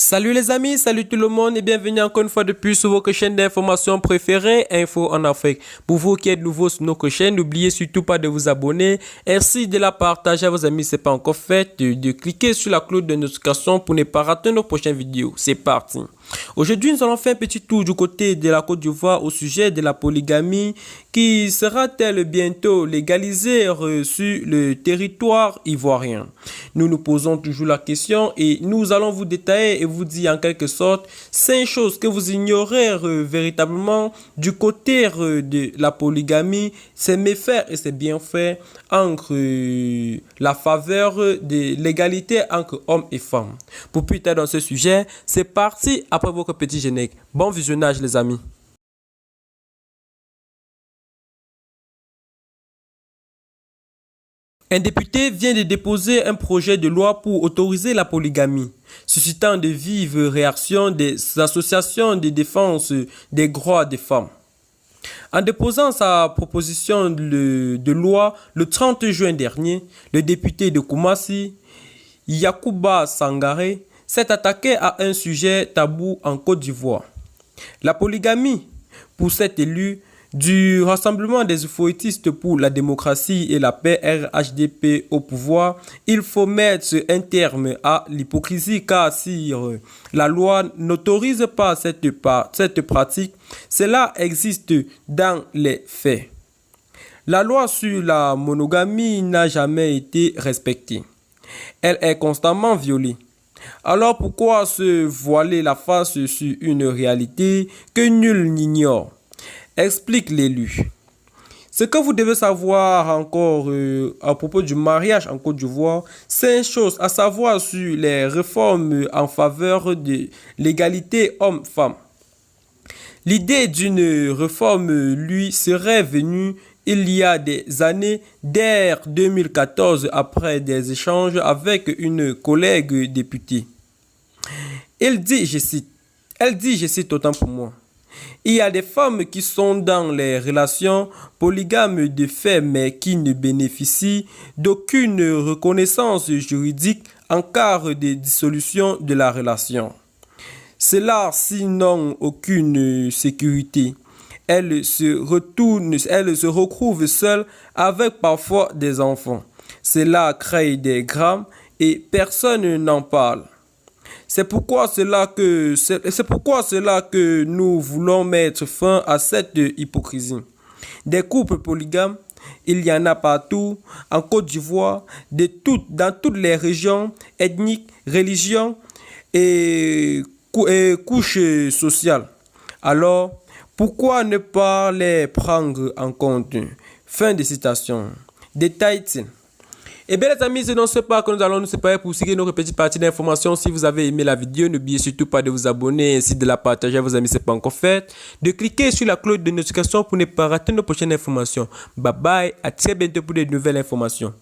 Salut les amis, salut tout le monde et bienvenue encore une fois de plus sur votre chaîne d'information préférée, Info en Afrique. Pour vous qui êtes nouveaux sur notre chaîne, n'oubliez surtout pas de vous abonner. Merci de la partager à vos amis si ce n'est pas encore fait, de cliquer sur la cloche de notification pour ne pas rater nos prochaines vidéos. C'est parti. Aujourd'hui, nous allons faire un petit tour du côté de la Côte d'Ivoire au sujet de la polygamie qui sera-t-elle bientôt légalisée sur le territoire ivoirien. Nous nous posons toujours la question et nous allons vous détailler et vous dire en quelque sorte 5 choses que vous ignorez véritablement du côté de la polygamie, ses méfaits et ses bienfaits entre la faveur de l'égalité entre hommes et femmes. Pour plus tard dans ce sujet, c'est parti après votre petit générique. Bon visionnage les amis. Un député vient de déposer un projet de loi pour autoriser la polygamie, suscitant de vives réactions des associations de défense des droits des femmes. En déposant sa proposition de loi le 30 juin dernier, le député de Koumassi, Yacouba Sangaré, s'est attaqué à un sujet tabou en Côte d'Ivoire. La polygamie, pour cet élu du Rassemblement des euphoïtistes pour la démocratie et la paix RHDP au pouvoir, il faut mettre un terme à l'hypocrisie car si la loi n'autorise pas cette pratique, cela existe dans les faits. La loi sur la monogamie n'a jamais été respectée. Elle est constamment violée. Alors pourquoi se voiler la face sur une réalité que nul n'ignore? Explique l'élu. Ce que vous devez savoir encore à propos du mariage en Côte d'Ivoire, c'est une chose à savoir sur les réformes en faveur de l'égalité homme-femme. L'idée d'une réforme, lui, serait venue il y a des années, dès 2014, après des échanges avec une collègue députée. Elle dit, je cite autant pour moi, il y a des femmes qui sont dans les relations polygames de fait mais qui ne bénéficient d'aucune reconnaissance juridique en cas de dissolution de la relation. Cela sinon aucune sécurité. Elle se retrouve seule avec parfois des enfants. Cela crée des drames et personne n'en parle. C'est pourquoi cela que nous voulons mettre fin à cette hypocrisie. Des couples polygames, il y en a partout, en Côte d'Ivoire, dans toutes les régions ethniques, religions et couches sociales. Alors, pourquoi ne pas les prendre en compte? Fin de citation. Détaille-t-il. Et bien les amis, c'est dans ce pas que nous allons nous séparer pour seguir notre petite partie d'information. Si vous avez aimé la vidéo, n'oubliez surtout pas de vous abonner ainsi de la partager à vos amis si ce n'est pas encore fait. De cliquer sur la cloche de notification pour ne pas rater nos prochaines informations. Bye bye, à très bientôt pour de nouvelles informations.